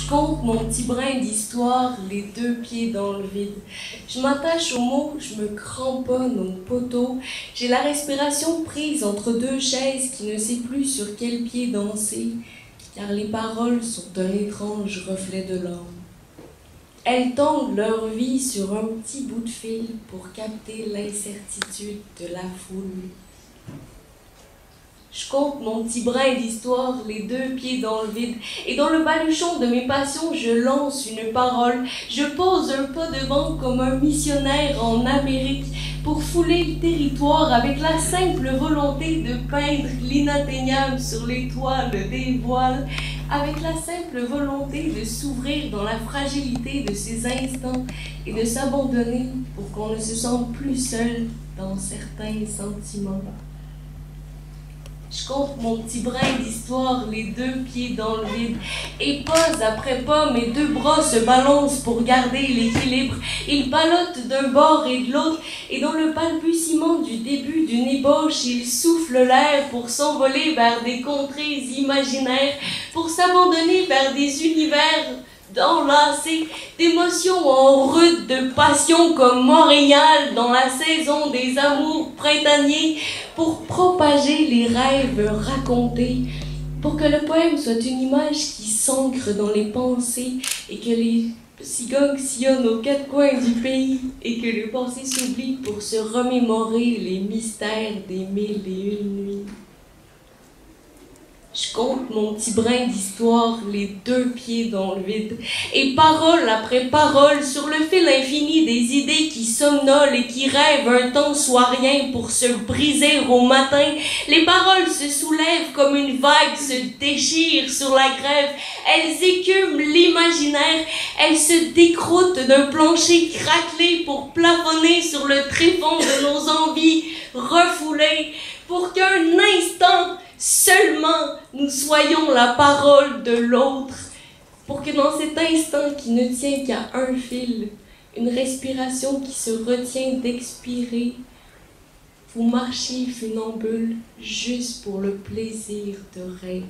Je compte mon petit brin d'histoire, les deux pieds dans le vide. Je m'attache aux mots, je me cramponne au poteau. J'ai la respiration prise entre deux chaises qui ne sait plus sur quel pied danser, car les paroles sont un étrange reflet de l'âme. Elles tendent leur vie sur un petit bout de fil pour capter l'incertitude de la foule. Je compte mon petit brin d'histoire, les deux pieds dans le vide, et dans le baluchon de mes passions, je lance une parole. Je pose un pas devant comme un missionnaire en Amérique pour fouler le territoire avec la simple volonté de peindre l'inatteignable sur les toiles des voiles, avec la simple volonté de s'ouvrir dans la fragilité de ces instants et de s'abandonner pour qu'on ne se sente plus seul dans certains sentiments. Je compte mon petit brin d'histoire, les deux pieds dans le vide. Et pas après pas, mes deux bras se balancent pour garder l'équilibre. Ils ballottent d'un bord et de l'autre, et dans le balbutiement du début d'une ébauche, ils soufflent l'air pour s'envoler vers des contrées imaginaires, pour s'abandonner vers des univers enlacés d'émotions en rude de passion comme Montréal dans la saison des amours printaniers, pour propager les rêves racontés, pour que le poème soit une image qui s'ancre dans les pensées et que les cigognes sillonnent aux quatre coins du pays et que le passé s'oublie pour se remémorer les mystères des 1001 nuits. Je compte mon petit brin d'histoire, les deux pieds dans le vide, et parole après parole, sur le fil infini des idées qui somnolent et qui rêvent un temps soit rien pour se briser au matin, les paroles se soulèvent comme une vague se déchire sur la grève, elles écument l'imaginaire, elles se décroutent d'un plancher craquelé pour plafonner sur le tréfonds de nos envies refoulées, pour qu'un instant seulement nous soyons la parole de l'autre, pour que dans cet instant qui ne tient qu'à un fil, une respiration qui se retient d'expirer, vous marchiez funambule juste pour le plaisir de rêver.